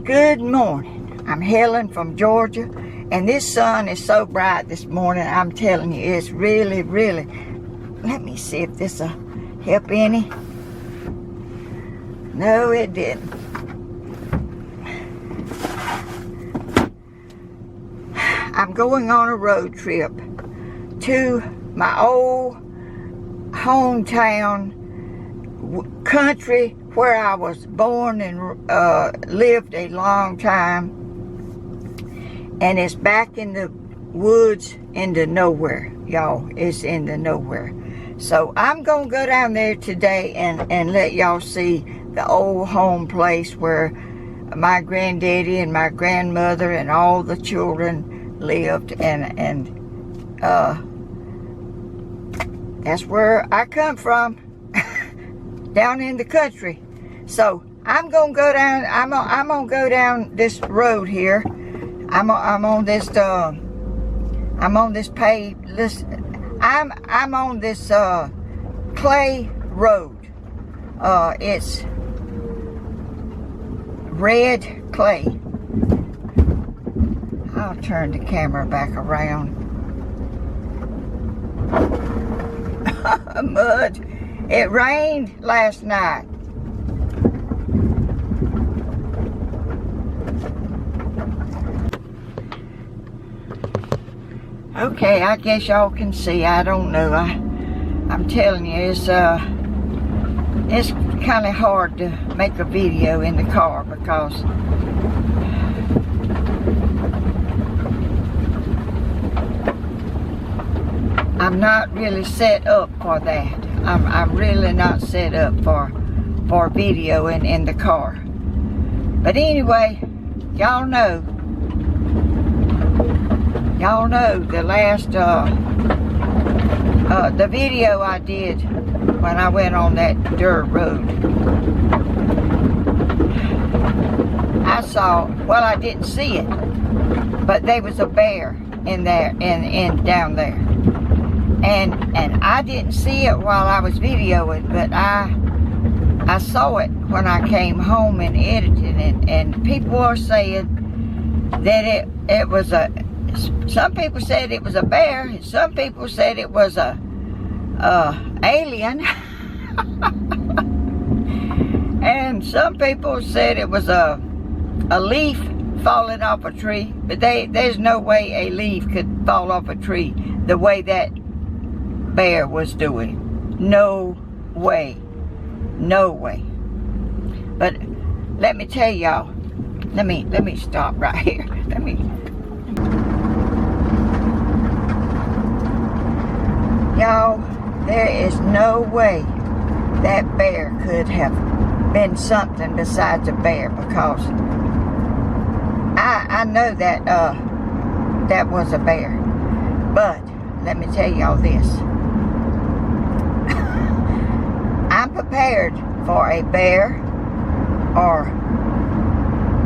Good morning. I'm Helen from Georgia, and this sun is so bright this morning. I'm telling you, it's really, really. Let me see if this will help any. No, it didn't. I'm going on a road trip to my old hometown country where I was born and lived a long time, and it's back in the woods into nowhere, y'all. It's in the nowhere. So I'm gonna go down there today and let y'all see the old home place where my granddaddy and my grandmother and all the children lived, and that's where I come from. Down in the country. So I'm gonna go down. I'm gonna go down this road here. I'm on this paved. Listen, I'm on this clay road. It's red clay. I'll turn the camera back around. Mud. It rained last night. Okay, I guess y'all can see. I don't know. I'm telling you, it's kind of hard to make a video in the car because I'm not really set up for that. I'm really not set up for video in the car. But anyway, y'all know the last the video I did when I went on that dirt road. I saw, well, I didn't see it, but there was a bear in there, down there. And I didn't see it while I was videoing, but I saw it when I came home and edited it. And people are saying that it was some people said it was a bear, and some people said it was a alien. And some people said it was a leaf falling off a tree, but there's no way a leaf could fall off a tree the way that bear was doing. No way. No way. But let me tell y'all, let me stop right here. Y'all, there is no way that bear could have been something besides a bear, because I know that that was a bear. But let me tell y'all this. I'm prepared for a bear or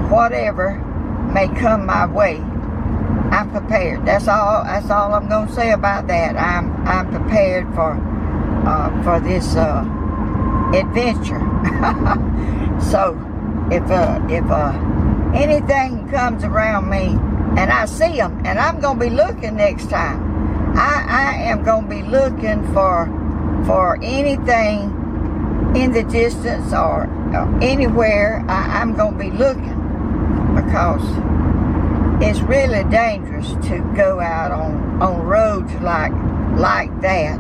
whatever may come my way. I'm prepared. That's all I'm gonna say about that. I'm prepared for this adventure. So if anything comes around me and I see them, and I'm gonna be looking next time. I am gonna be looking for anything in the distance or anywhere. I'm gonna be looking, because it's really dangerous to go out on roads like that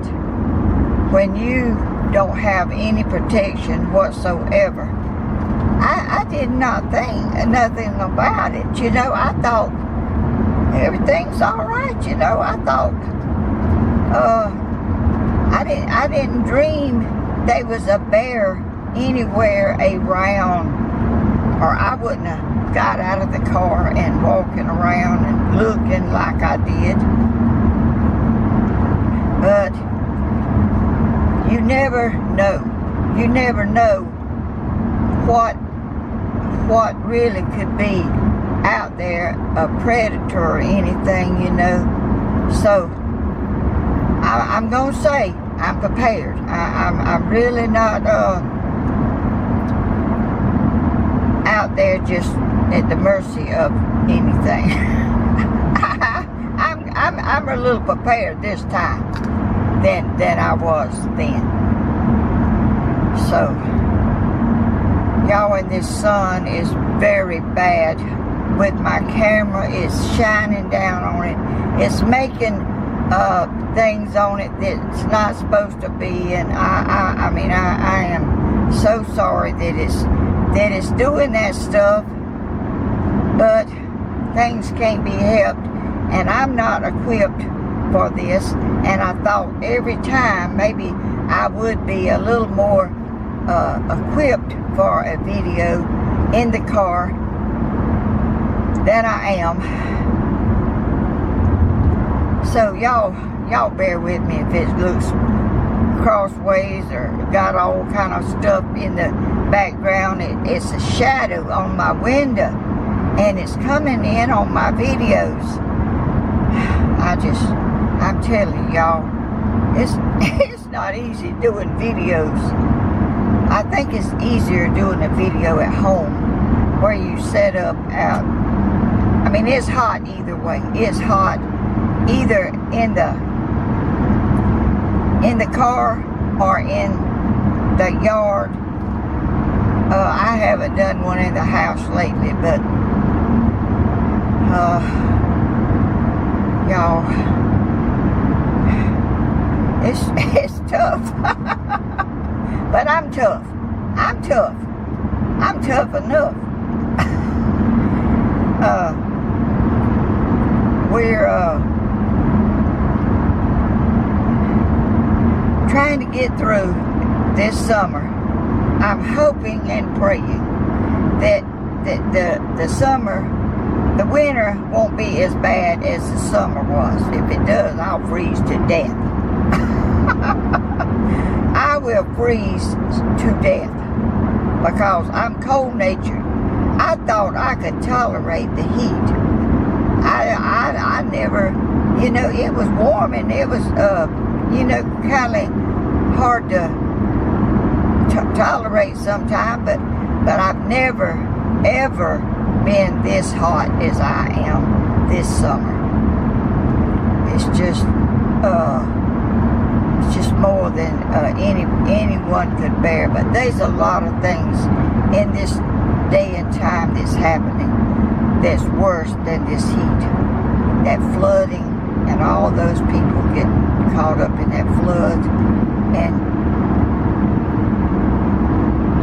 when you don't have any protection whatsoever. I did not think nothing about it. You know, I thought everything's all right. You know, I thought I didn't dream there was a bear anywhere around, or I wouldn't have got out of the car and walking around and looking like I did. But you never know. You never know what really could be out there, a predator or anything, you know. So I'm gonna say I'm prepared. I'm really not out there just at the mercy of anything. I'm a little prepared this time than I was then. So, y'all, and this sun is very bad. With my camera, it's shining down on it. It's making things on it that's not supposed to be, and I mean I am so sorry that it's doing that stuff. But things can't be helped, and I'm not equipped for this. And I thought every time maybe I would be a little more equipped for a video in the car than I am. So y'all bear with me if it looks crossways or got all kind of stuff in the background. It's a shadow on my window, and it's coming in on my videos. I'm telling y'all, it's not easy doing videos. I think it's easier doing a video at home where you set up out. I mean, it's hot either way. It's hot either in the car or in the yard. I haven't done one in the house lately, but y'all, it's tough. But I'm tough. I'm tough enough. We're trying to get through this summer. I'm hoping and praying that the summer, the winter won't be as bad as the summer was. If it does, I'll freeze to death. I will freeze to death because I'm cold-natured. I thought I could tolerate the heat. I never, it was warm and it was, kind of hard to tolerate sometimes, but I've never, ever been this hot as I am this summer. It's just more than anyone could bear. But there's a lot of things in this day and time that's happening that's worse than this heat. That flooding and all those people getting caught up in that flood and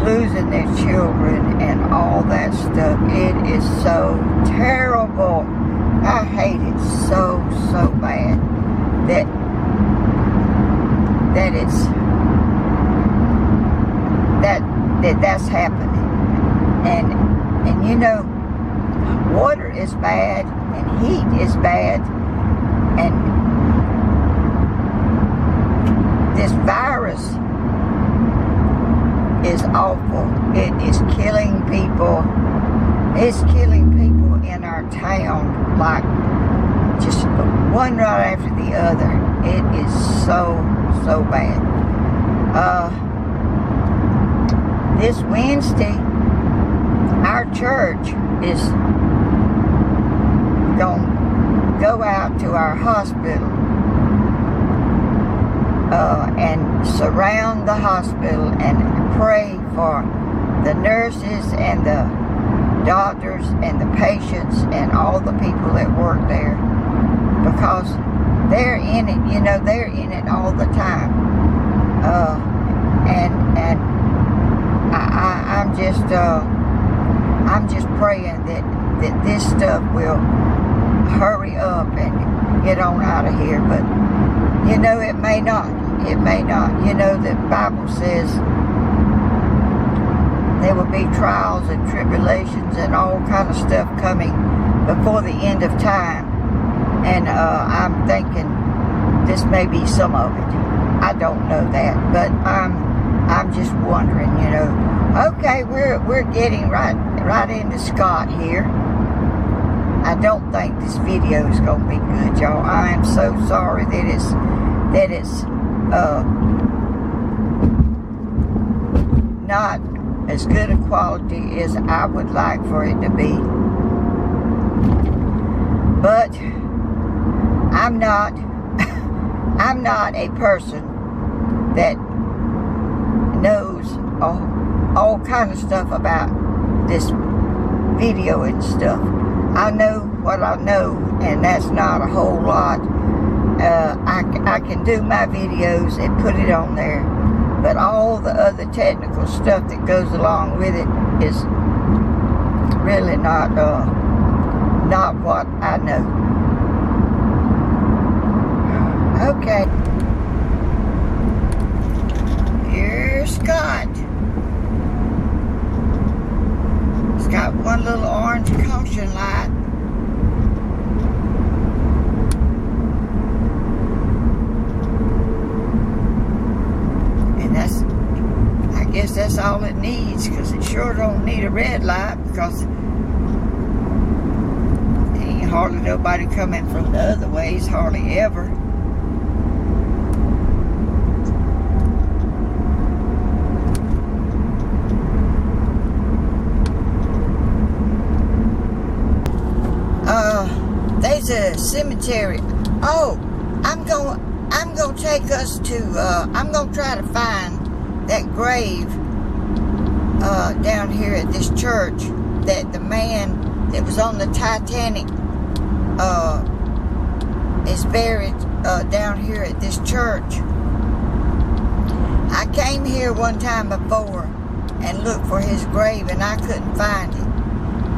losing their children and all that stuff. It is so terrible. I hate it so bad that's happening. And water is bad and heat is bad, and this virus is awful. It is killing people. It's killing people in our town like just one right after the other. It is so bad. This Wednesday, our church is going to go out to our hospital and surround the hospital and pray for the nurses and the doctors and the patients and all the people that work there, because they're in it, they're in it all the time. I'm just praying that this stuff will hurry up and get on out of here. But it may not. It may not. The Bible says there will be trials and tribulations and all kind of stuff coming before the end of time. And I'm thinking this may be some of it. I don't know that, but I'm just wondering, Okay, we're getting right into Scott here. I don't think this video is gonna be good, y'all. I am so sorry that it's not as good a quality as I would like for it to be. But I'm not I'm not a person that knows all kind of stuff about this video and stuff. I know what I know, and that's not a whole lot. I can do my videos and put it on there, but all the other technical stuff that goes along with it is really not what I know. Okay, here's Scott. It's got one little orange caution light. And I guess that's all it needs, because it sure don't need a red light, because ain't hardly nobody coming from the other ways, hardly ever. There's a cemetery. Oh, I'm gonna take us to. I'm gonna try to find that grave down here at this church that the man that was on the Titanic is buried down here at this church. I came here one time before and looked for his grave, and I couldn't find it.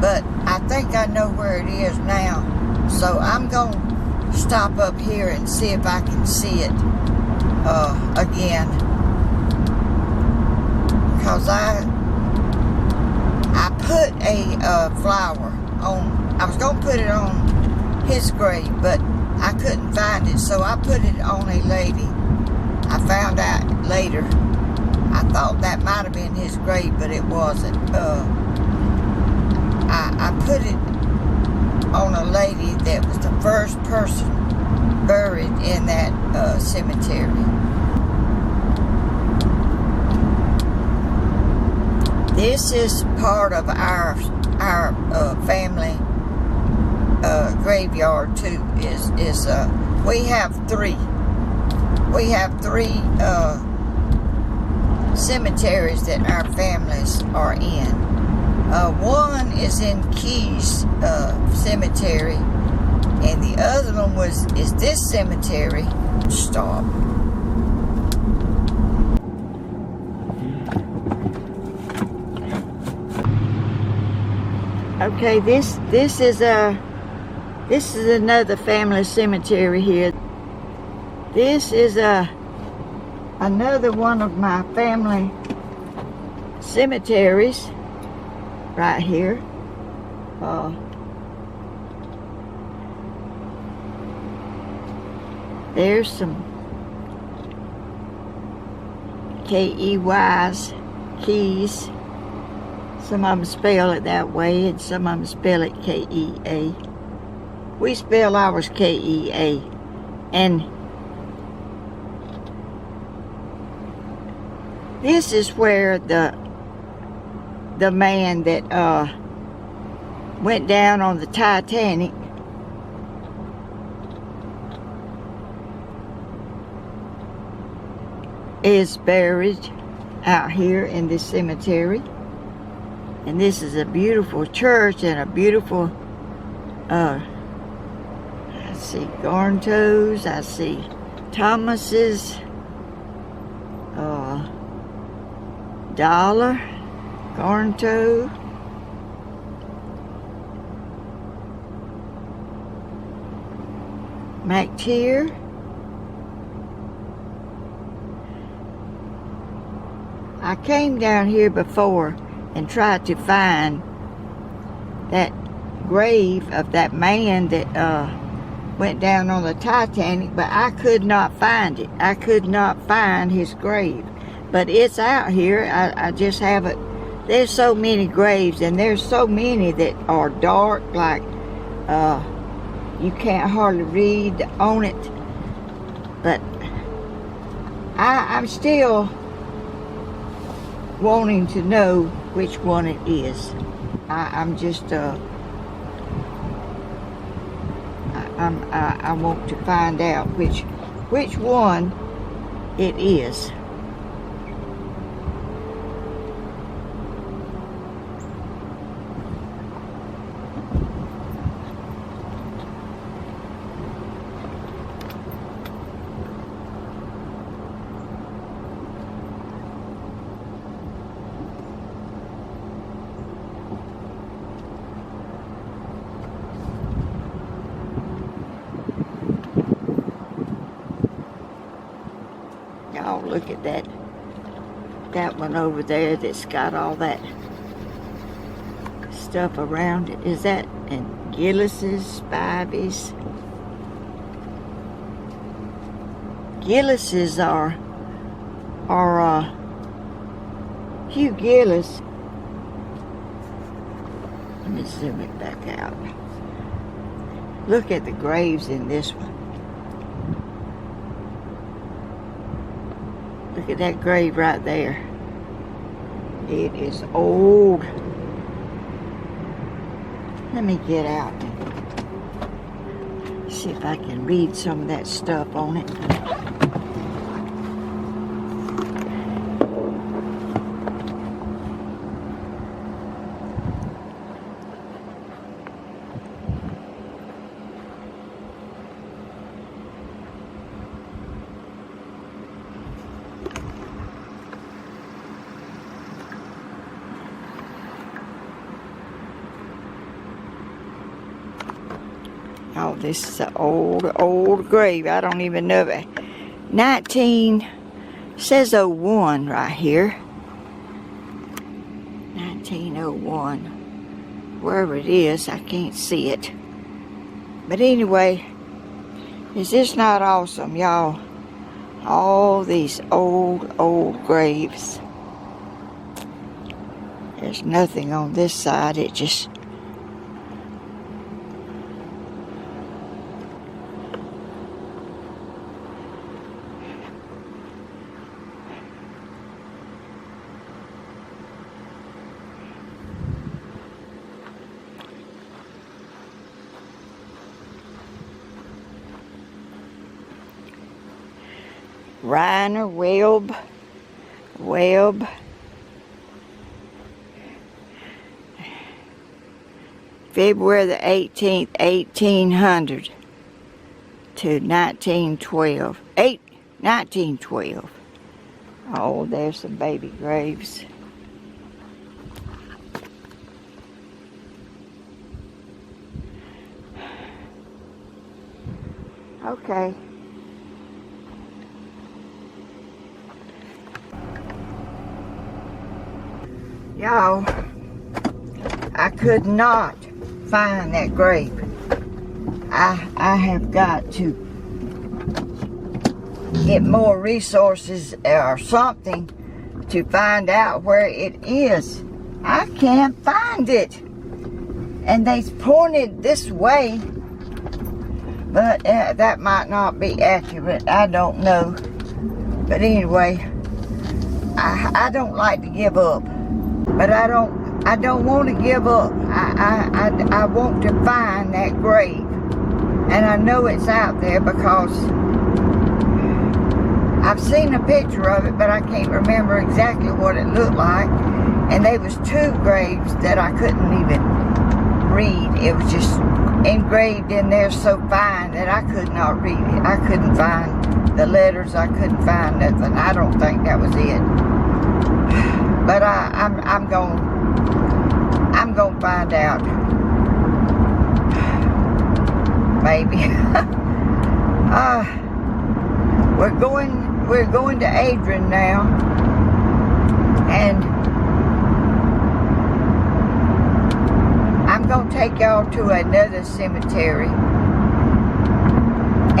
But I think I know where it is now. So I'm going to stop up here and see if I can see it again. Because I put a flower on, I was going to put it on his grave, but I couldn't find it. So I put it on a lady. I found out later. I thought that might have been his grave, but it wasn't. I put it on a lady that was the first person buried in that cemetery. This is part of our family graveyard too. We have three cemeteries that our families are in. One is in Keys Cemetery, and the other one is this cemetery. Stop. Okay, this is another family cemetery here. This is another one of my family cemeteries. Right here. There's some K-E-Y's, Keys. Some of them spell it that way, and some of them spell it K-E-A. We spell ours K-E-A. And this is where the man that went down on the Titanic is buried out here in this cemetery. And this is a beautiful church and a beautiful I see Garntos, I see Thomas's, Dollar, Garnto, McTeer, I came down here before and tried to find that grave of that man that went down on the Titanic, but I could not find it. I could not find his grave. But it's out here. I just haven't. There's so many graves, and there's so many that are dark, like you can't hardly read on it. But I'm still wanting to know which one it is. I'm just I want to find out which one it is. Y'all look at that one over there that's got all that stuff around it. Is that and Gillis's, Spivey's? Gillis's are Hugh Gillis. Let me zoom it back out. Look at the graves in this one. Look at that grave right there. It is old. Let me get out and see if I can read some of that stuff on it. Oh, this is an old grave. I don't even know it. 19, says 01 right here. 1901. Wherever it is, I can't see it. But anyway, is this not awesome, y'all? All these old graves. There's nothing on this side. It just... Reiner Webb, February the 18th, 1800 to 1912. 1912. Oh, there's some baby graves. Okay. Y'all, I could not find that grave. I have got to get more resources or something to find out where it is. I can't find it. And they pointed this way, but that might not be accurate. I don't know. But anyway, I don't like to give up. But I don't want to give up. I want to find that grave. And I know it's out there because I've seen a picture of it, but I can't remember exactly what it looked like. And there was 2 graves that I couldn't even read. It was just engraved in there so fine that I could not read it. I couldn't find the letters. I couldn't find nothing. I don't think that was it. But I'm going to find out. Maybe. We're going to Adrian now. And I'm going to take y'all to another cemetery.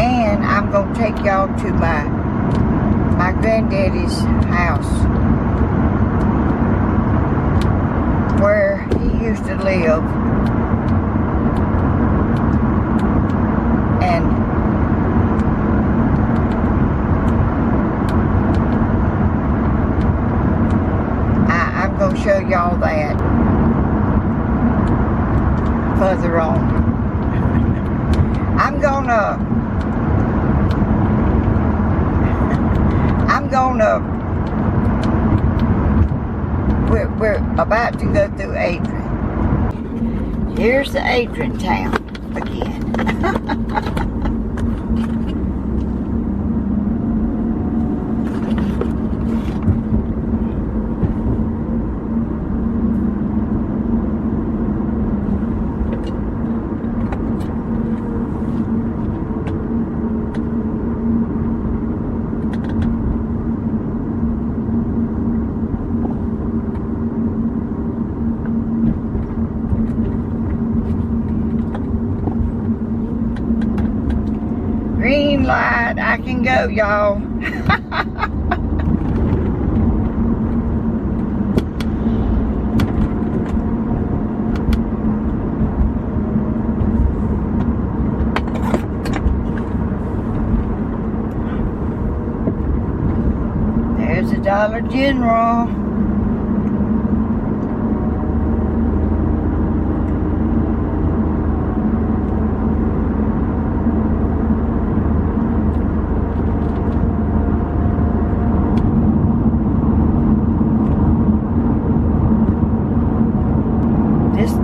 And I'm going to take y'all to my granddaddy's house, where he used to live. And that further on. I'm gonna we're about to go through Adrian. Here's the Adrian town again. Green light, I can go, y'all. There's a Dollar General.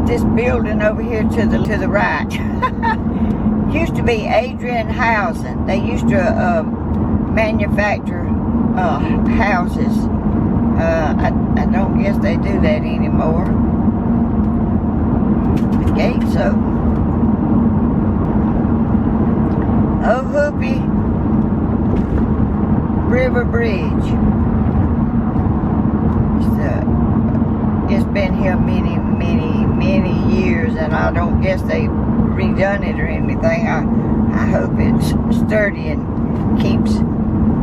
This building over here to the right used to be Adrian Housing. They used to manufacture houses. I don't guess they do that anymore. The gate's open. Oh, Hoopy River Bridge. It's been here many years, and I don't guess they've redone it or anything. I hope it's sturdy and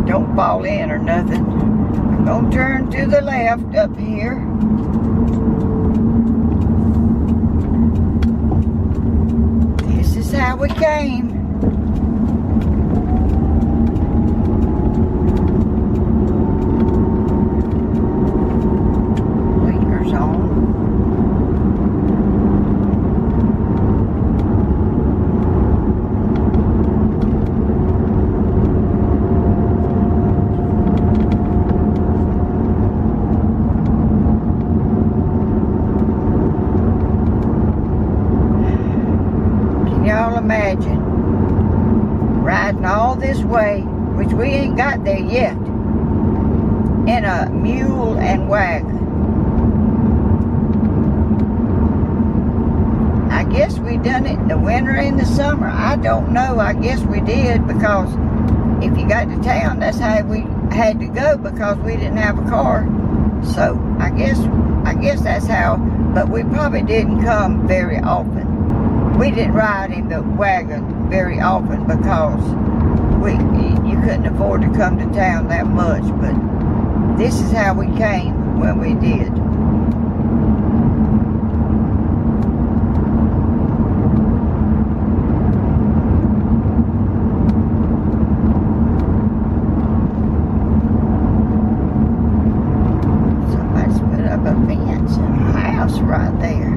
don't fall in or nothing. I'm gonna turn to the left up here. This is how we came. Imagine riding all this way, which we ain't got there yet, in a mule and wagon. I guess we done it in the winter and the summer. I don't know. I guess we did, because if you got to town, that's how we had to go, because we didn't have a car. So I guess that's how, but we probably didn't come very often. We didn't ride in the wagon very often because you couldn't afford to come to town that much, but this is how we came when we did. Somebody's put up a fence and a house right there.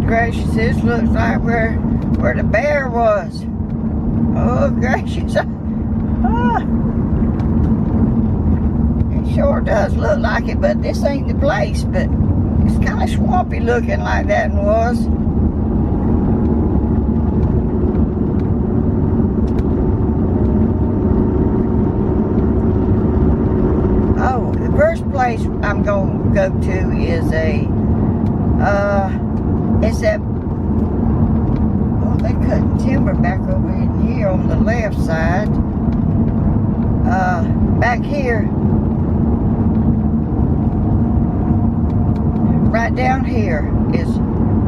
Gracious, this looks like where the bear was. Oh gracious. It sure does look like it, but this ain't the place. But it's kind of swampy looking like that one was. Oh, the first place I'm going to go to is a cutting timber back over in here on the left side. Back here, right down here is,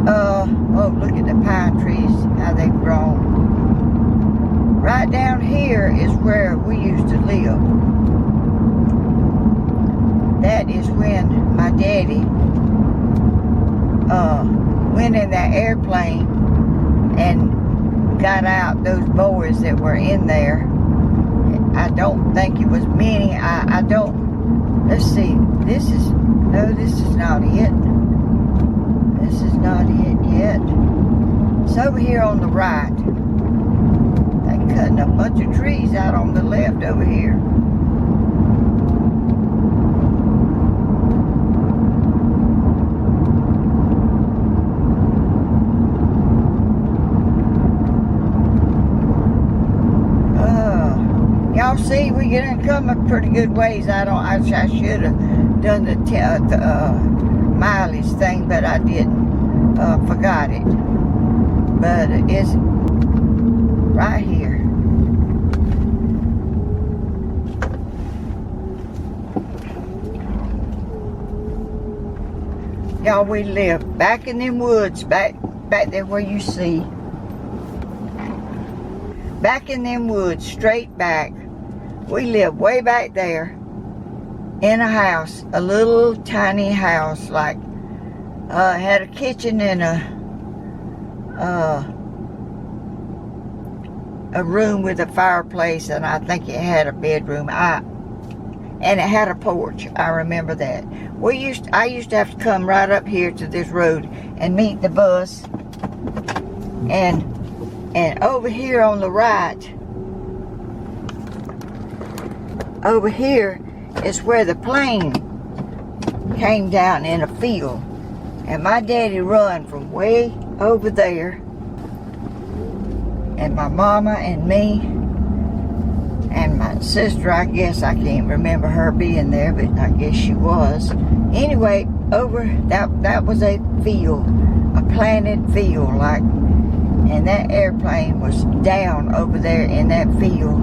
oh, look at the pine trees, how they've grown. Right down here is where we used to live. That is when my daddy went in that airplane and got out those boys that were in there. I don't think it was many. I don't. Let's see. This is not it. This is not it yet. It's over here on the right. They're cutting a bunch of trees out on the left over here. Y'all see, we get come a pretty good ways. I should have done the mileage thing, but I didn't. Forgot it. But it's right here. Y'all, we live back in them woods, back there where you see. Back in them woods, straight back. We live way back there in a house, a little tiny house, like had a kitchen and a room with a fireplace, and I think it had a bedroom. And it had a porch. I remember that. I used to have to come right up here to this road and meet the bus, and over here on the right, over here is where the plane came down in a field. And my daddy run from way over there. And my mama and me and my sister, I guess, I can't remember her being there, but I guess she was. Anyway, that was a field, a planted field, like, and that airplane was down over there in that field.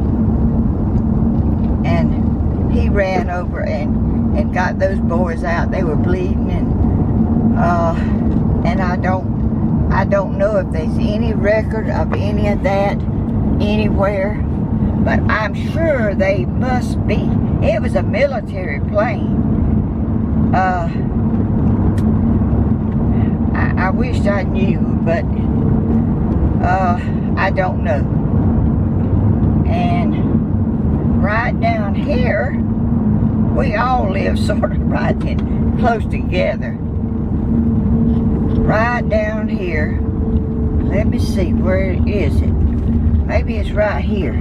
And he ran over and got those boys out. They were bleeding, and I don't know if there's any record of any of that anywhere, but I'm sure they must be. It was a military plane. I wish I knew, but I don't know. And right down here, we all live sort of right close together. Right down here. Let me see, where is it? Maybe it's right here.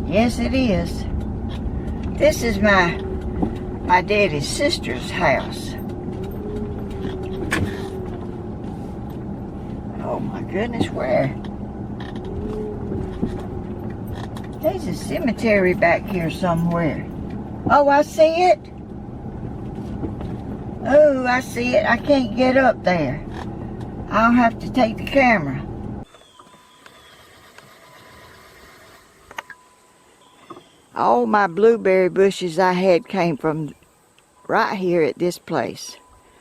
Yes, it is. This is my daddy's sister's house. Oh my goodness, where? There's a cemetery back here somewhere. Oh, I see it. Oh, I see it. I can't get up there. I'll have to take the camera. All my blueberry bushes I had came from right here at this place.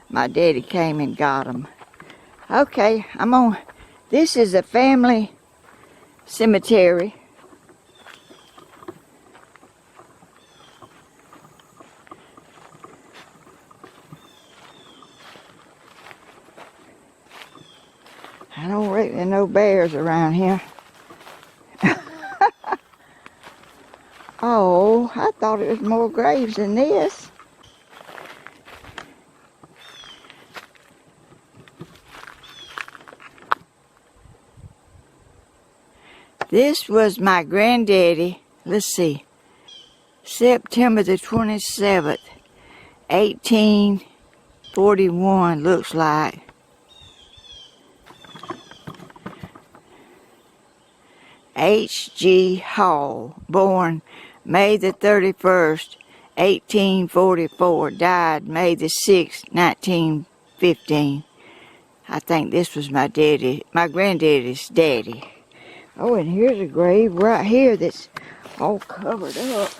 My daddy came and got them. Okay, this is a family cemetery. I don't reckon there's no bears around here. Oh, I thought it was more graves than this. This was my granddaddy, let's see, September the 27th, 1841, looks like. H.G. Hall, born May the 31st, 1844, died May the 6th, 1915. I think this was my granddaddy's daddy. Oh, and here's a grave right here that's all covered up.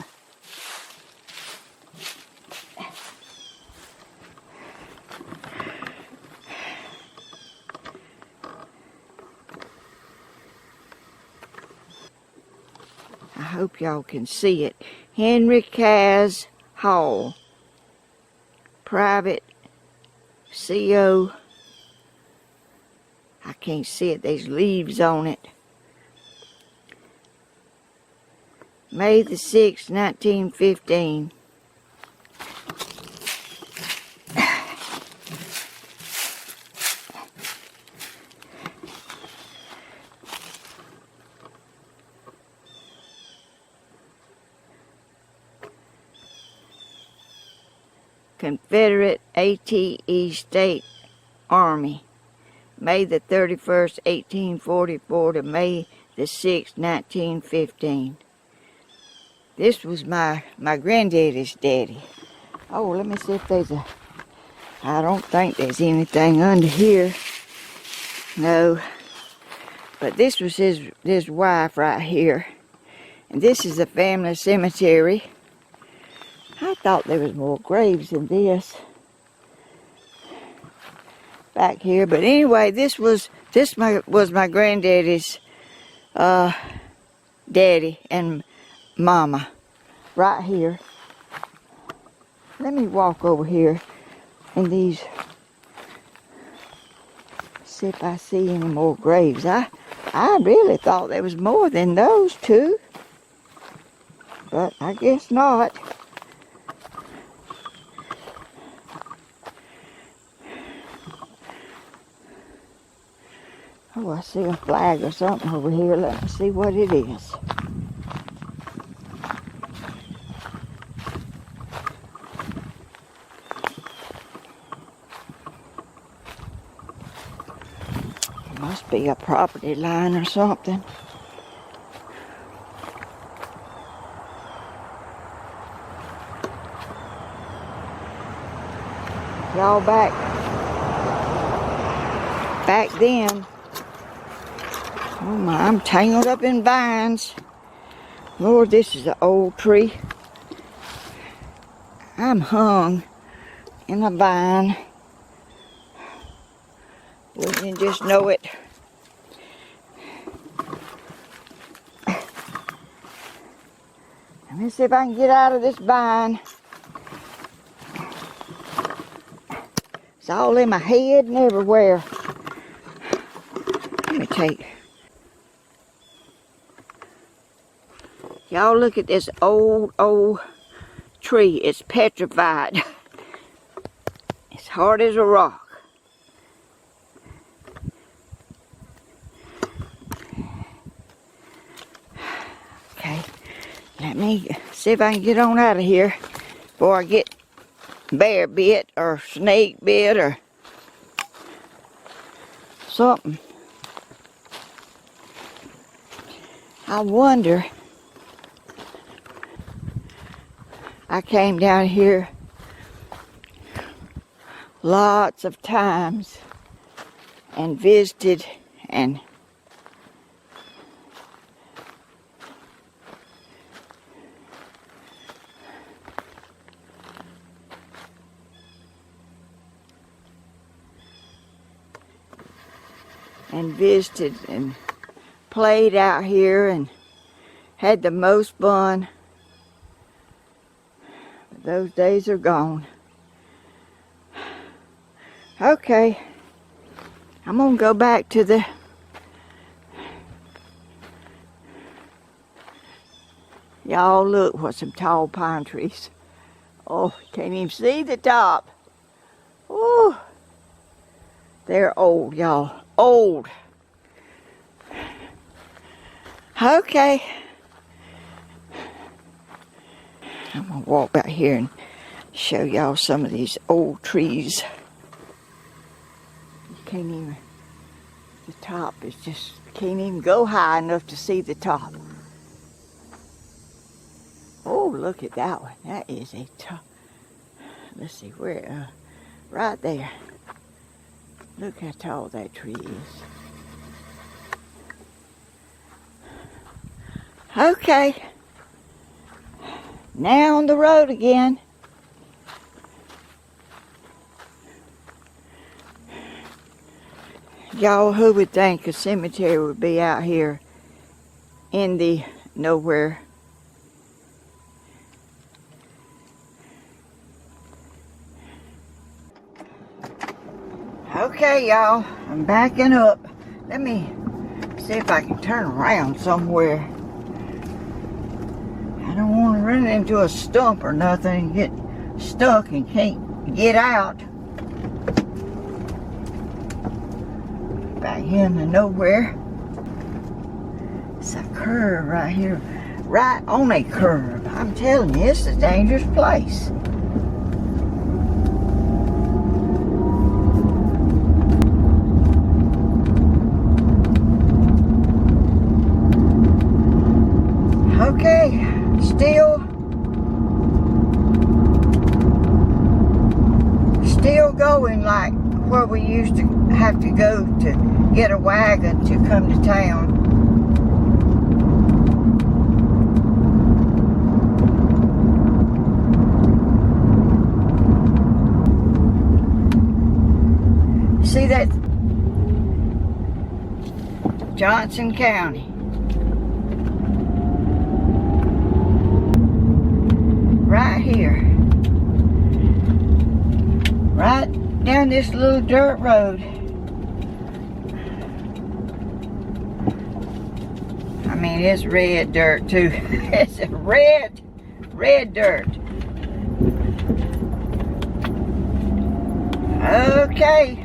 I hope y'all can see it. Henry Cass Hall. Private CO. I can't see it. There's leaves on it. May the 6th, 1915. Confederate ATE State Army, May the 31st, 1844 to May the 6th, 1915. This was my granddaddy's daddy. Oh, let me see if there's I don't think there's anything under here. No. But this was his wife right here. And this is the family cemetery. I thought there was more graves than this back here, but anyway, this was my granddaddy's daddy and mama right here. Let me walk over here in these, see if I see any more graves. I really thought there was more than those two, but I guess not. Oh, I see a flag or something over here. Let me see what it is. It must be a property line or something. Y'all back then. Oh my, I'm tangled up in vines. Lord, this is an old tree. I'm hung in a vine. Wouldn't you just know it? Let me see if I can get out of this vine. It's all in my head and everywhere. Let me take. Y'all look at this old tree. It's petrified. It's hard as a rock. Okay, let me see if I can get on out of here before I get bear bit or snake bit or something. I wonder. I came down here lots of times and visited and visited and played out here and had the most fun. But those days are gone. Okay, I'm gonna go back to the y'all look what some tall pine trees. Oh, can't even see the top. Ooh, they're old, y'all. Old. Okay. I'm gonna walk back here and show y'all some of these old trees. You can't even, the top is just, can't even go high enough to see the top. Oh, look at that one. That is a top. Let's see where, right there. Look how tall that tree is. Okay. Now on the road again. Y'all, who would think a cemetery would be out here in the nowhere? Okay, y'all, I'm backing up. Let me see if I can turn around somewhere. I don't want to run into a stump or nothing and get stuck and can't get out. Back here in the nowhere. It's a curve right here. Right on a curve. I'm telling you, it's a dangerous place. Okay, still going like where we used to have to go to get a wagon to come to town. See that? Johnson County. Right here. Right down this little dirt road. I mean, it's red dirt too. It's a red dirt. Okay.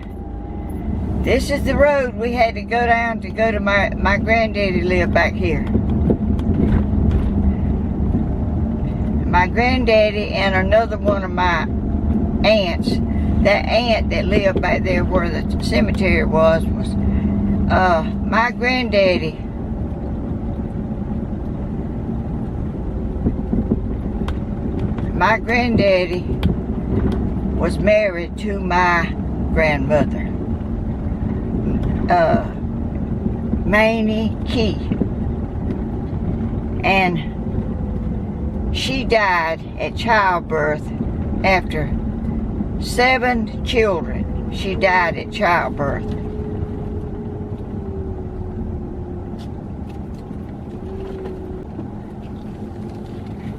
This is the road we had to go down to go to my granddaddy lived back here. My granddaddy and another one of my aunts, that aunt that lived back there where the cemetery was my granddaddy. My granddaddy was married to my grandmother, Mamie Key, and she died at childbirth after 7 children. She died at childbirth.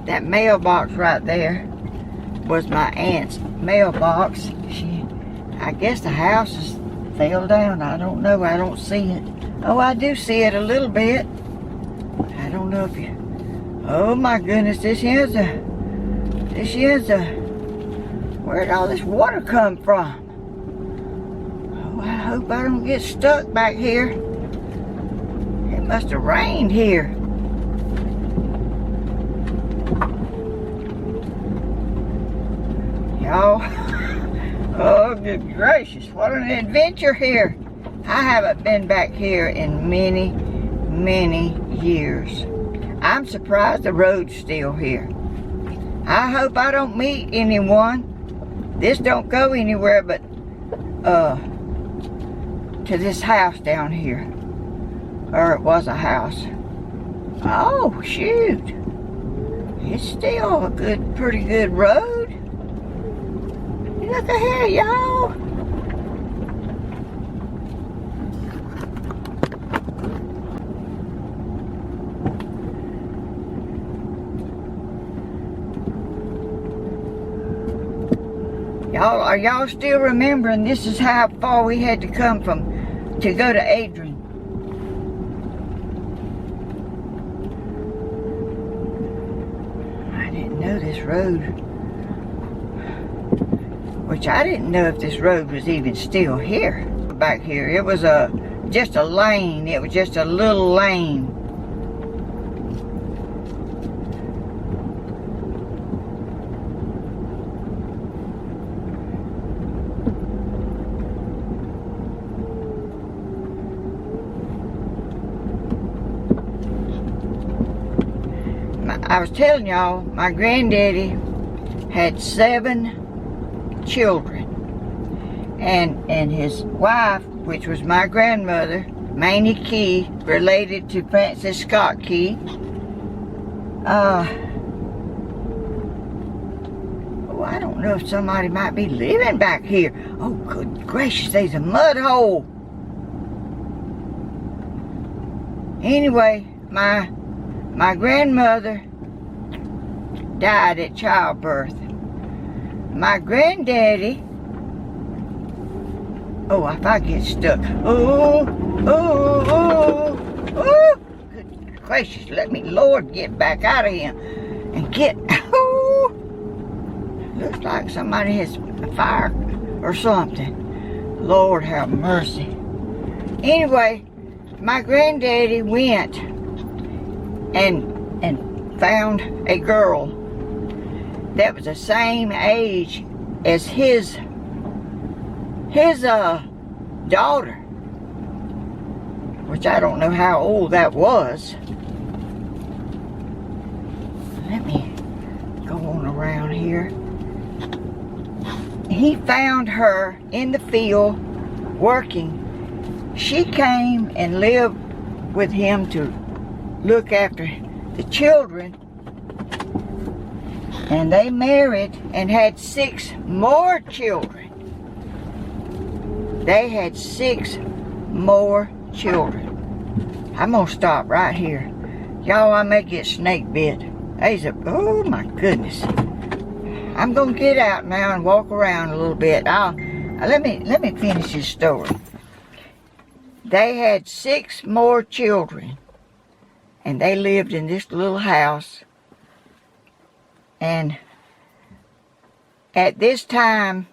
That mailbox right there was my aunt's mailbox. I guess the house is fell down. I don't know. I don't see it. Oh, I do see it a little bit. I don't know if you... Oh my goodness, this here's a... Where'd all this water come from? Oh, I hope I don't get stuck back here. It must have rained here. Y'all, oh good gracious, what an adventure here. I haven't been back here in many, many years. I'm surprised the road's still here. I hope I don't meet anyone. This don't go anywhere but to this house down here. Or it was a house. Oh shoot. It's still a pretty good road. Look ahead, y'all. Y'all, are y'all still remembering this is how far we had to come from to go to Adrian? I didn't know this road. Which I didn't know if this road was even still here. Back here, it was just a lane. It was just a little lane. I was telling y'all, my granddaddy had 7 children, and his wife, which was my grandmother, Mamie Key, related to Francis Scott Key. Oh, I don't know if somebody might be living back here. Oh, good gracious, there's a mud hole. Anyway, my grandmother died at childbirth. My granddaddy, oh, if I get stuck, oh, good gracious, let me, Lord, get back out of here and get, oh, looks like somebody has a fire or something. Lord have mercy. Anyway, my granddaddy went and found a girl that was the same age as his daughter, which I don't know how old that was. Let me go on around here. He found her in the field working. She came and lived with him to look after the children, and they married and had 6 more children. They had 6 more children. I'm gonna stop right here. Y'all, I may get snake bit. Oh my goodness. I'm gonna get out now and walk around a little bit. Let me finish this story. They had 6 more children, and they lived in this little house. And at this time,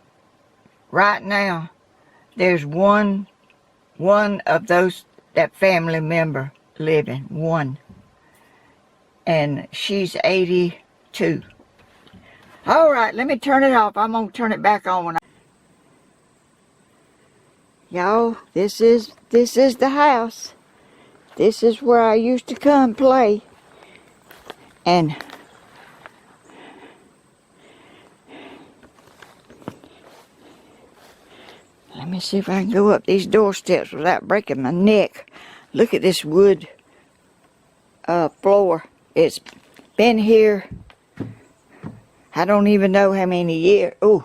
right now, there's one of that family member living, one. And she's 82. All right, let me turn it off. I'm gonna turn it back on when y'all, this is the house. This is where I used to come play. And let me see if I can go up these doorsteps without breaking my neck. Look at this wood floor. It's been here, I don't even know how many years. Oh,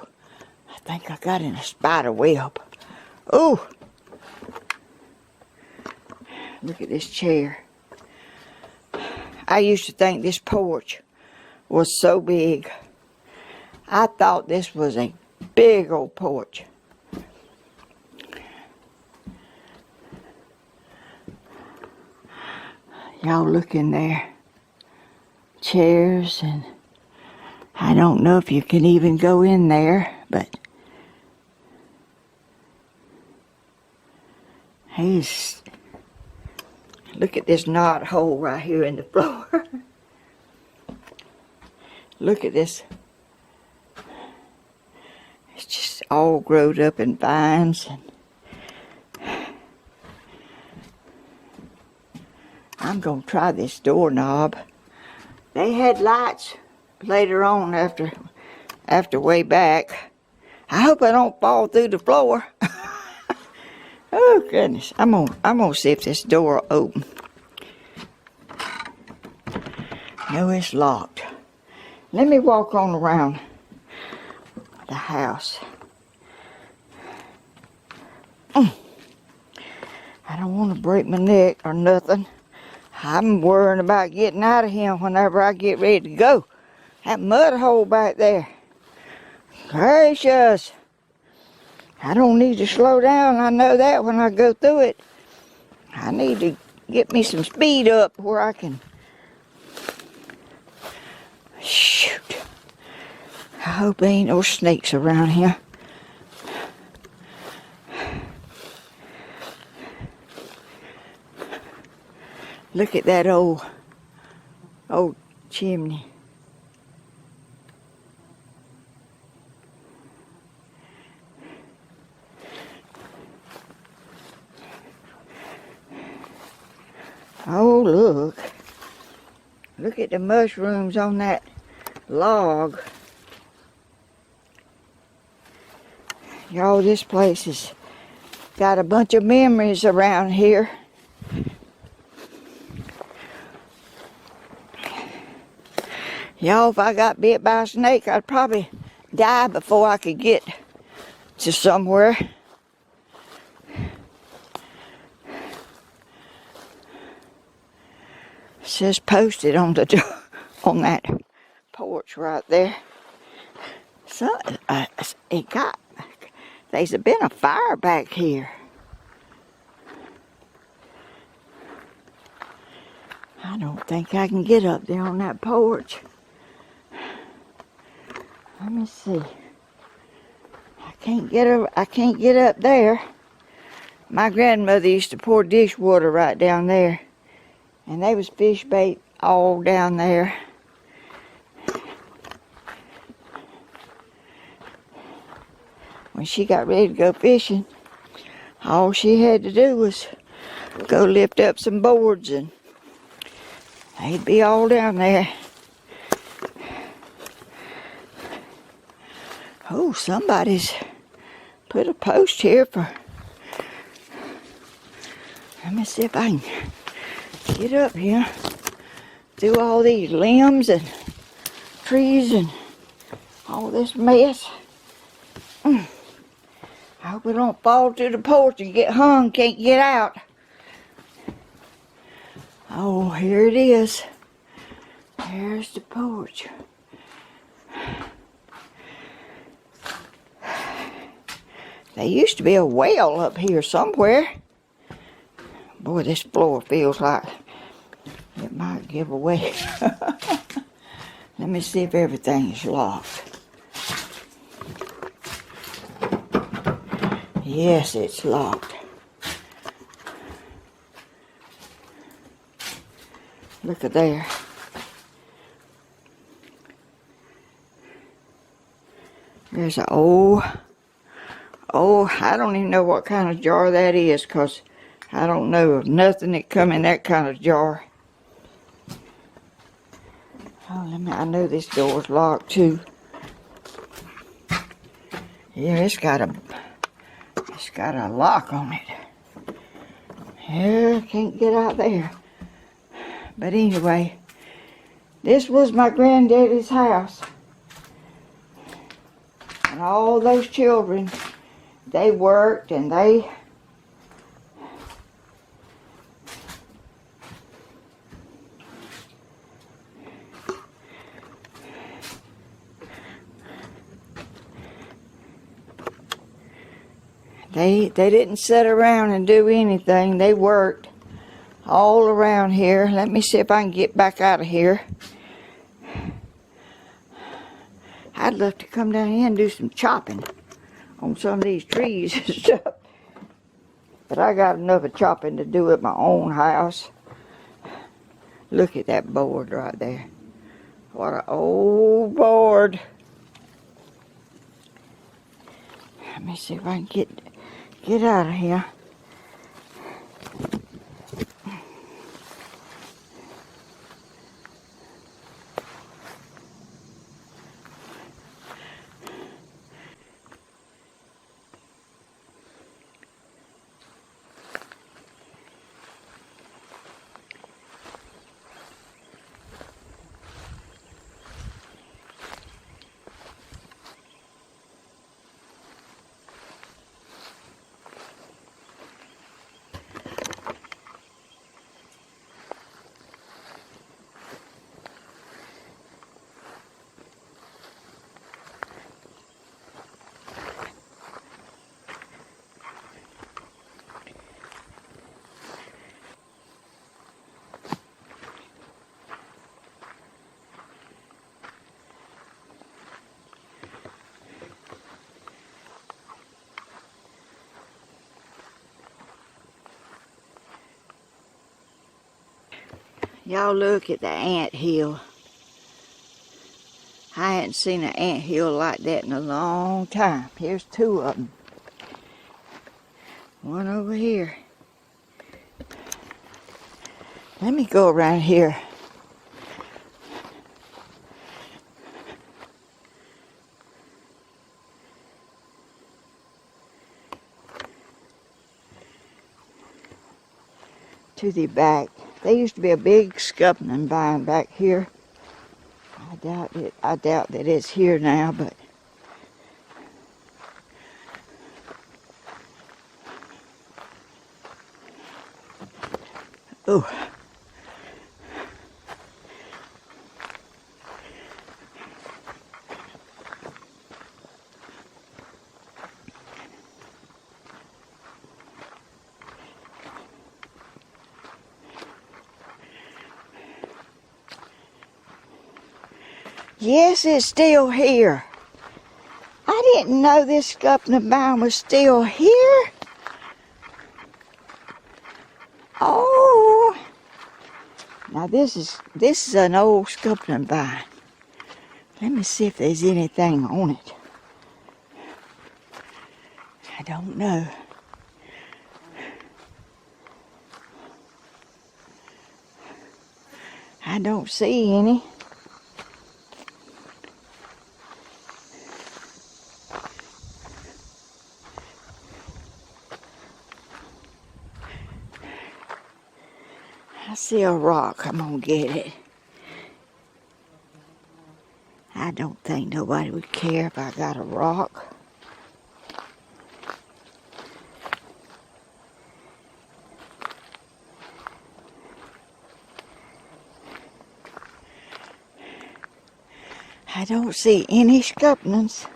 I think I got in a spider web. Oh, look at this chair. I used to think this porch was so big. I thought this was a big old porch. Y'all look in there. Chairs, and I don't know if you can even go in there, but look at this knot hole right here in the floor. Look at this. It's just all growed up in vines. And I'm going to try this doorknob. They had lights later on after way back. I hope I don't fall through the floor. Oh goodness. I'm gonna see if this door will open. No, it's locked. Let me walk on around the house. I don't want to break my neck or nothing. I'm worrying about getting out of here whenever I get ready to go. That mud hole back there. Gracious. I don't need to slow down. I know that when I go through it. I need to get me some speed up where I can. Shoot. I hope there ain't no snakes around here. Look at that old chimney. Oh, look. Look at the mushrooms on that log. Y'all, this place has got a bunch of memories around here. Y'all, if I got bit by a snake, I'd probably die before I could get to somewhere. It says posted on the door, on that porch right there. So there's been a fire back here. I don't think I can get up there on that porch. Let me see. I can't get up there. My grandmother used to pour dishwater right down there, and there was fish bait all down there. When she got ready to go fishing, all she had to do was go lift up some boards and they'd be all down there. Oh, somebody's put a post here for... Let me see if I can get up here through all these limbs and trees and all this mess. I hope we don't fall through the porch and get hung, can't get out. Oh, here it is. There's the porch. There used to be a well up here somewhere. Boy, this floor feels like it might give away. Let me see if everything's locked. Yes, it's locked. Look at there. There's an I don't even know what kind of jar that is, because I don't know of nothing that come in that kind of jar. Oh, I know this door's locked too. Yeah, it's got a lock on it. Yeah, can't get out there. But anyway, this was my granddaddy's house. And all those children, they worked and they didn't sit around and do anything. They worked all around here. Let me see if I can get back out of here. I'd love to come down here and do some chopping on some of these trees and stuff. But I got enough of chopping to do at my own house. Look at that board right there. What an old board. Let me see if I can get out of here. Y'all look at the ant hill. I hadn't seen an ant hill like that in a long time. Here's two of them. One over here. Let me go around here. to the back. There used to be a big scuppering vine back here. I doubt it. I doubt that it's here now, but oh. Yes, it's still here. I didn't know this scuppering vine was still here. Oh, now this is an old scuppering vine. Let me see if there's anything on it. I don't know. I don't see any. I see a rock. I'm gonna get it. I don't think nobody would care if I got a rock. I don't see any scuppernings.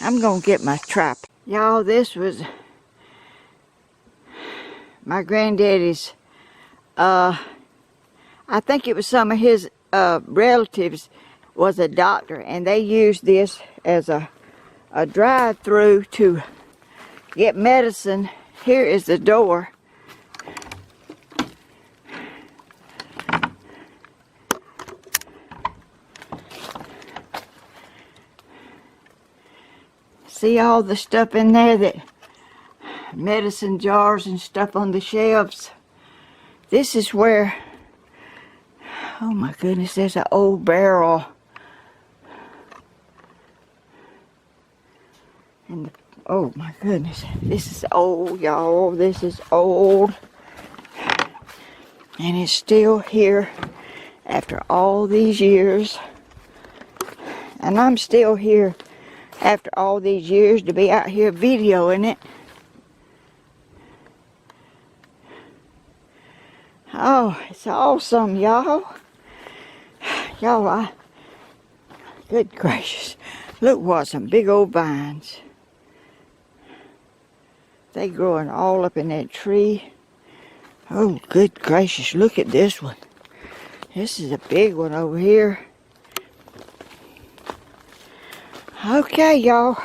I'm gonna get my trap. Y'all, this was my granddaddy's, I think it was some of his relatives was a doctor, and they used this as a drive-through to get medicine. Here is the door. See all the stuff in there, that medicine jars and stuff on the shelves. This is where, oh my goodness, there's an old barrel. And oh my goodness, this is old, y'all. This is old. And it's still here after all these years. And I'm still here after all these years to be out here videoing it. Oh, it's awesome, y'all. Y'all, good gracious. Look what some big old vines. They growing all up in that tree. Oh, good gracious, look at this one. This is a big one over here. Okay, y'all.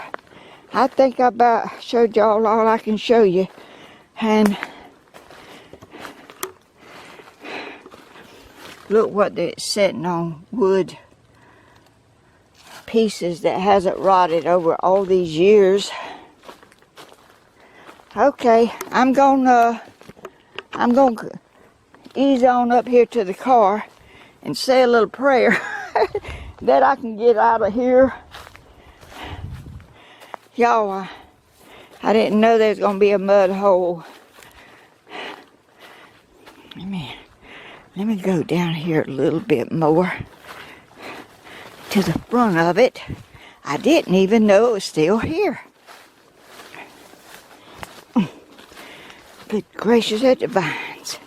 I think I about showed y'all all I can show you. And look what it's sitting on, wood pieces that hasn't rotted over all these years. Okay, I'm gonna ease on up here to the car and say a little prayer that I can get out of here. Y'all, I didn't know there was gonna be a mud hole. Let me go down here a little bit more to the front of it. I didn't even know it was still here. Good gracious, at the vines.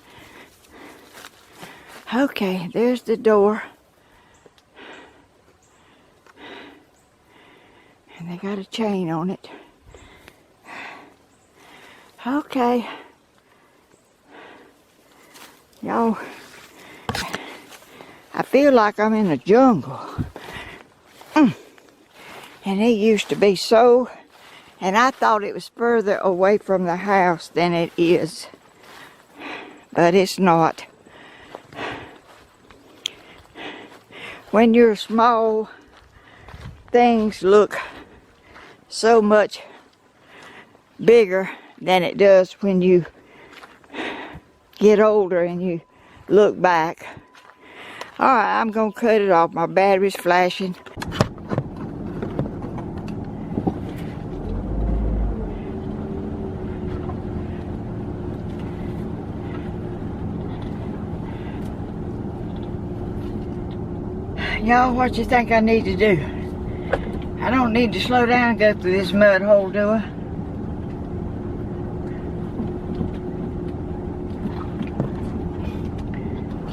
Okay, there's the door. And they got a chain on it. Okay. Y'all, I feel like I'm in a jungle. And it used to be so, and I thought it was further away from the house than it is. But it's not. when you're small, things look so much bigger than it does when you get older and you look back. Alright, I'm gonna cut it off. My battery's flashing. Y'all, what you think I need to do? I don't need to slow down and go through this mud hole, do I?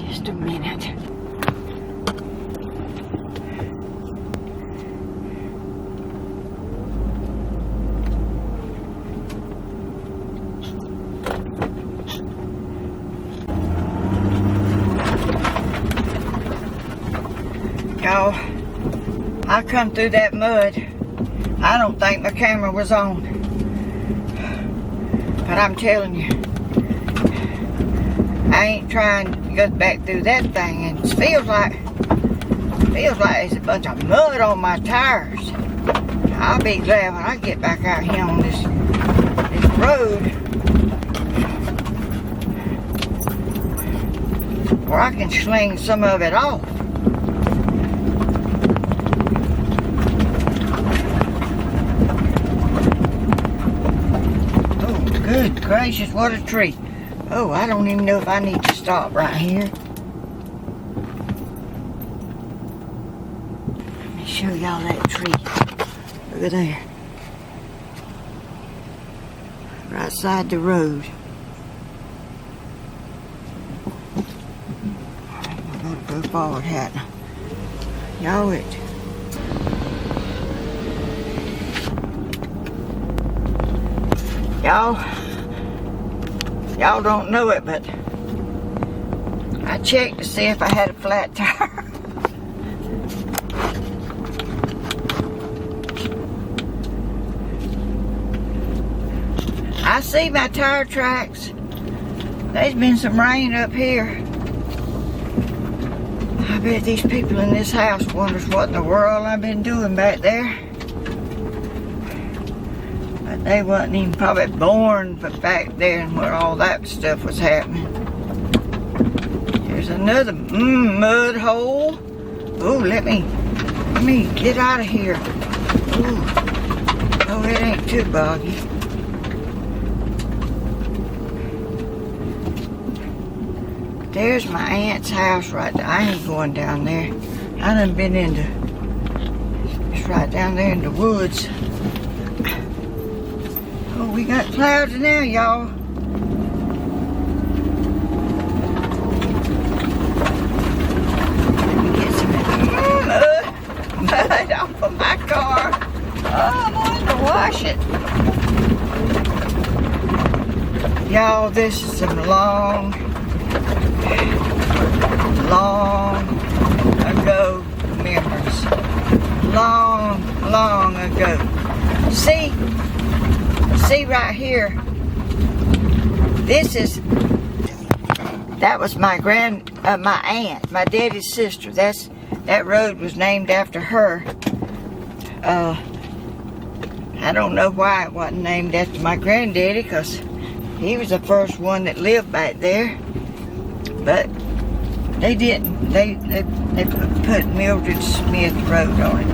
Just a minute. Y'all, I come through that mud. I don't think my camera was on. But I'm telling you, I ain't trying to go back through that thing, and it feels like there's a bunch of mud on my tires. I'll be glad when I get back out here on this road where I can sling some of it off. Good gracious, what a tree. Oh, I don't even know if I need to stop right here. Let me show y'all that tree. Look at there. Right side the road. I'm gonna go forward, hadn't I? Y'all, Y'all don't know it, but I checked to see if I had a flat tire. I see my tire tracks. There's been some rain up here. I bet these people in this house wonders what in the world I've been doing back there. They wasn't even probably born back there and where all that stuff was happening. There's another mud hole. Oh, let me get out of here. Ooh. Oh, it ain't too boggy. There's my aunt's house right there. I ain't going down there. I done been into, it's right down there in the woods. Oh, we got clouds now, y'all. Let me get some mud off of my car. Oh, I'm going to wash it. Y'all, this is some long ago memories. Long ago. See right here, that was my aunt, my daddy's sister. That road was named after her. I don't know why it wasn't named after my granddaddy, because he was the first one that lived back there. But they didn't. They put Mildred Smith Road on it.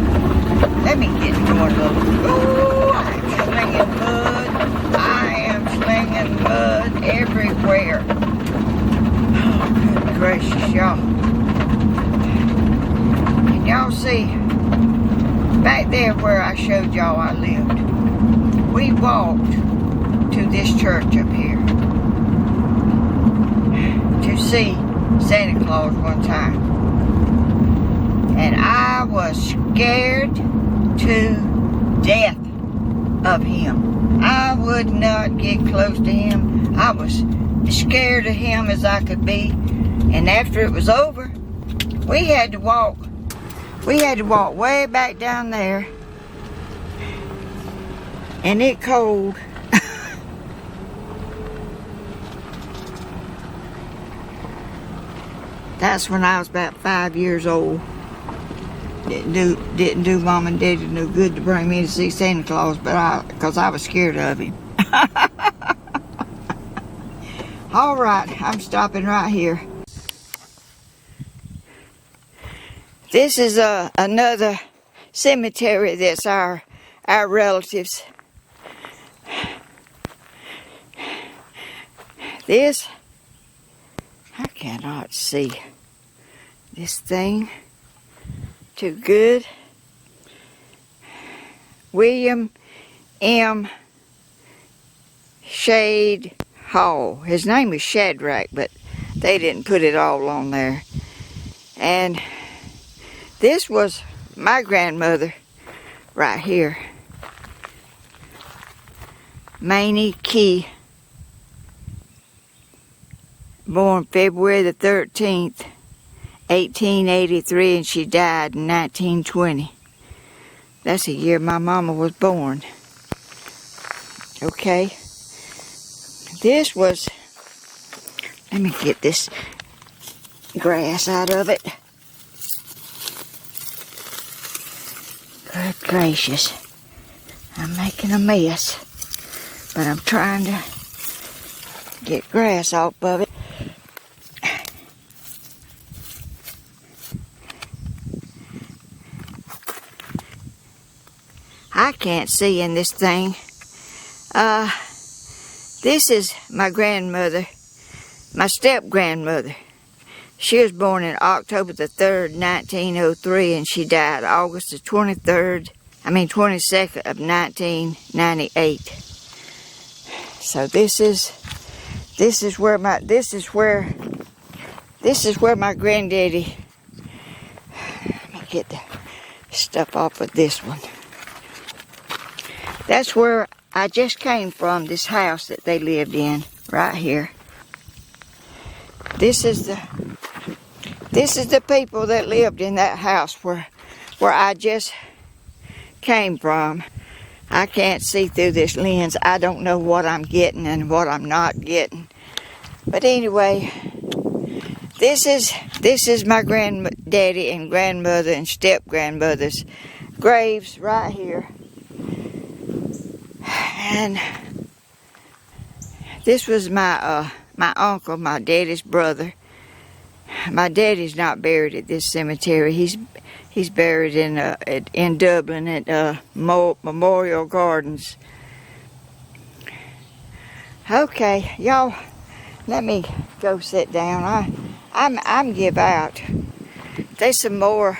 Let me get going a little. Ooh, I'm slinging mud. I am slinging mud everywhere. Oh, good gracious, y'all. Can y'all see? Back there where I showed y'all I lived, we walked to this church up here to see Santa Claus one time. And I was scared to death of him. I would not get close to him. I was as scared of him as I could be. And after it was over, we had to walk way back down there. And it cold. That's when I was about 5 years old. didn't do Mom and Daddy no good to bring me to see Santa Claus, but because I was scared of him. All right, I'm stopping right here. This is another cemetery that's our relatives. This, I cannot see this thing too good. William M. Shade Hall. His name is Shadrach, but they didn't put it all on there. And this was my grandmother right here. Mamie Key. Born February the 13th, 1883, and she died in 1920. That's the year my mama was born. Okay. This was, let me get this grass out of it. Good gracious. I'm making a mess, but I'm trying to get grass off of it. I can't see in this thing. This is my grandmother, my step-grandmother. She was born in October the 3rd, 1903, and she died August the 22nd of 1998. So this is where my granddaddy. Let me get the stuff off of this one. That's where I just came from, this house that they lived in, right here. This is the people that lived in that house where I just came from. I can't see through this lens. I don't know what I'm getting and what I'm not getting. But anyway, this is my granddaddy and grandmother and step-grandmother's graves right here. And this was my uncle, my daddy's brother. My daddy's not buried at this cemetery. He's buried in Dublin at Memorial Gardens. Okay, y'all, let me go sit down. I'm give out. There's some more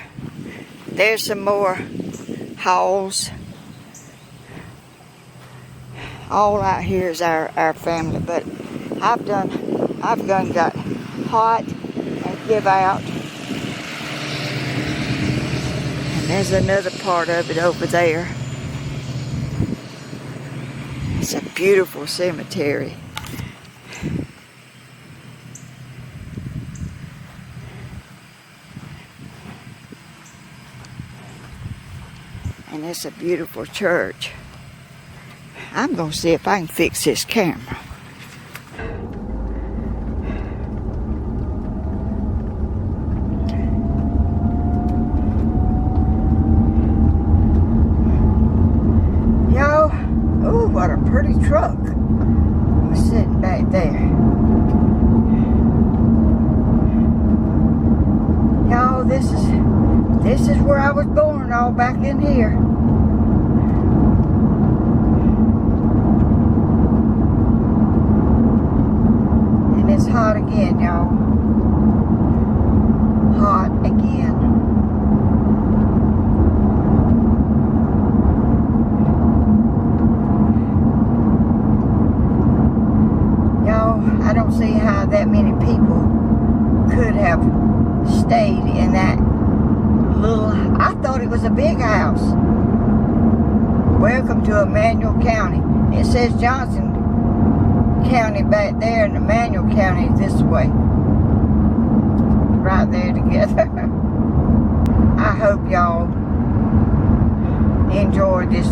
halls. All out here is our family, but I've done got hot and give out. And there's another part of it over there. It's a beautiful cemetery. And it's a beautiful church. I'm going to see if I can fix this camera. Y'all, ooh, what a pretty truck. I'm sitting back there. Y'all, this is where I was born, all back in here. It's hot again, y'all. Hot again. Y'all, I don't see how that many people could have stayed in that little... I thought it was a big house. Welcome to Emanuel County. It says Johnson County back there and Emanuel County this way. Right there together. I hope y'all enjoy this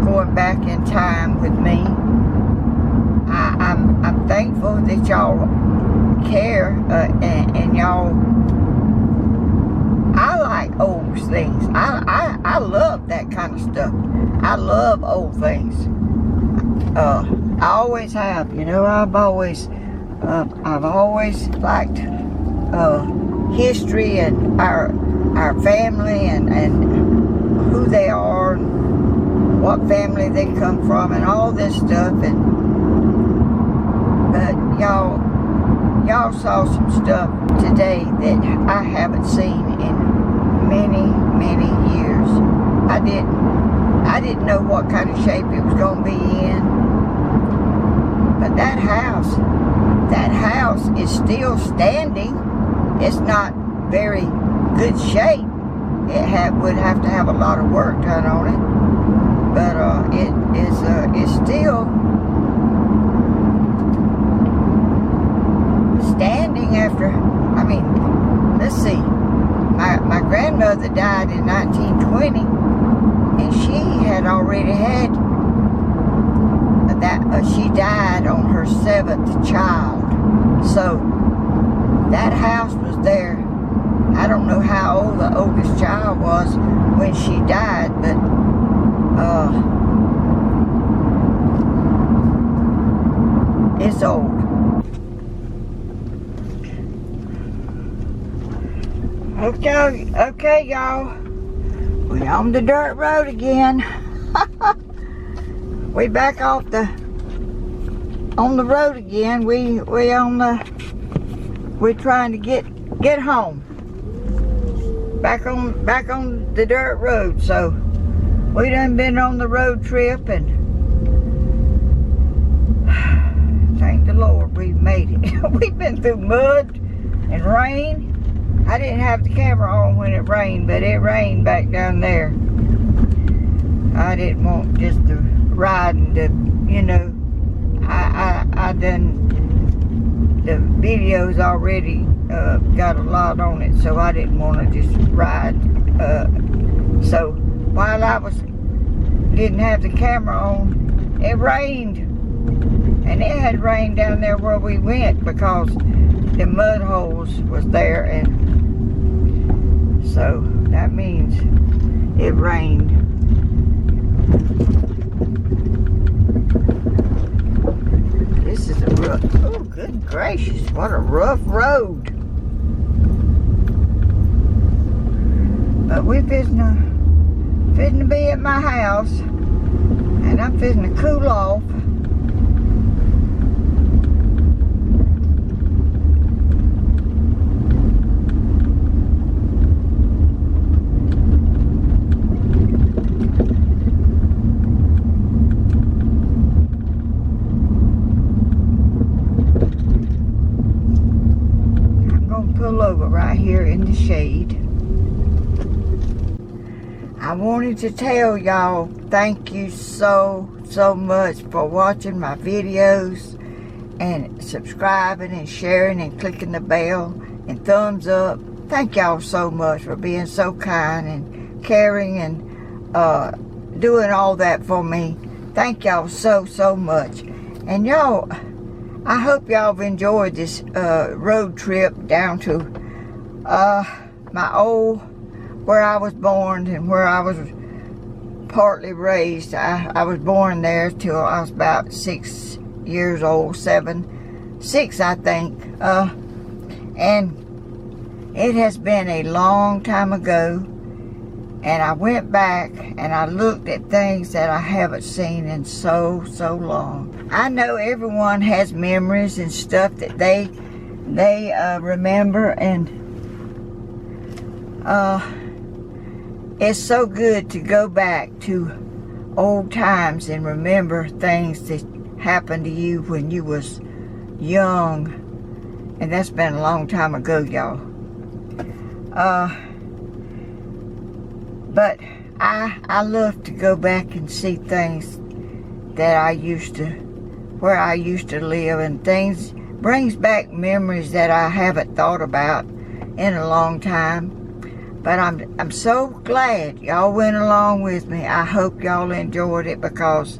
going back in time with me. I'm thankful that y'all care and y'all. I like old things. I love that kind of stuff. I love old things. I always have. You know, I've always liked history and our family and who they are, and what family they come from, and all this stuff. But y'all saw some stuff today that I haven't seen in many years. I didn't know what kind of shape it was going to be in. But that house is still standing. It's not very good shape. It would have to have a lot of work done on it. But it's still standing after, I mean, let's see. My grandmother died in 1920, and she had already had that. She died on her 7th child. So that house was there. I don't know how old the oldest child was when she died, but it's old. Okay, y'all. We on the dirt road again. We back on the road again. We're trying to get home. Back on the dirt road. So we done been on the road trip, and thank the Lord we made it. We've been through mud and rain. I didn't have the camera on when it rained, but it rained back down there. I didn't want just the riding, you know. I done the videos already got a lot on it, so I didn't want to just ride. So while I didn't have the camera on, it rained, and it had rained down there where we went because the mud holes was there, and so that means it rained. This is a rough, oh good gracious, what a rough road. But we're fitting to be at my house, and I'm fitting to cool off. Pull over right here in the shade. I wanted to tell y'all thank you so much for watching my videos and subscribing and sharing and clicking the bell and thumbs up. Thank y'all so much for being so kind and caring and doing all that for me. Thank y'all so much. And y'all, I hope y'all have enjoyed this road trip down to my old, where I was born and where I was partly raised. I was born there till I was about 6 years old, 6 I think. And it has been a long time ago, and I went back and I looked at things that I haven't seen in so long. I know everyone has memories and stuff that they remember, and it's so good to go back to old times and remember things that happened to you when you was young, and that's been a long time ago, y'all. But I love to go back and see things that where I used to live, and things brings back memories that I haven't thought about in a long time. But I'm so glad y'all went along with me. I hope y'all enjoyed it, because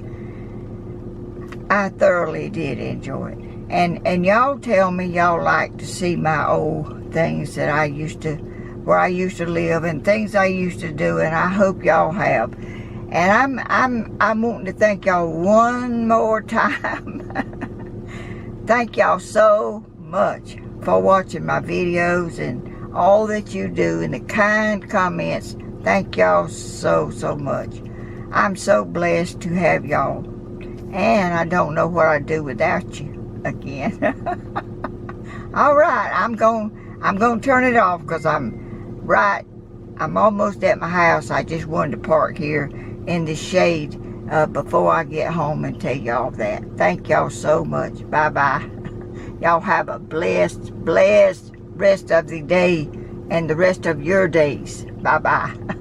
I thoroughly did enjoy it. And y'all tell me y'all like to see my old things that I used to where I used to live and things I used to do, and I hope y'all have. And I'm wanting to thank y'all one more time. Thank y'all so much for watching my videos and all that you do and the kind comments. Thank y'all so much. I'm so blessed to have y'all. And I don't know what I'd do without you again. All right, I'm going to turn it off because I'm almost at my house. I just wanted to park here in the shade before I get home and tell y'all that. Thank y'all so much. Bye-bye. Y'all have a blessed rest of the day and the rest of your days. Bye-bye.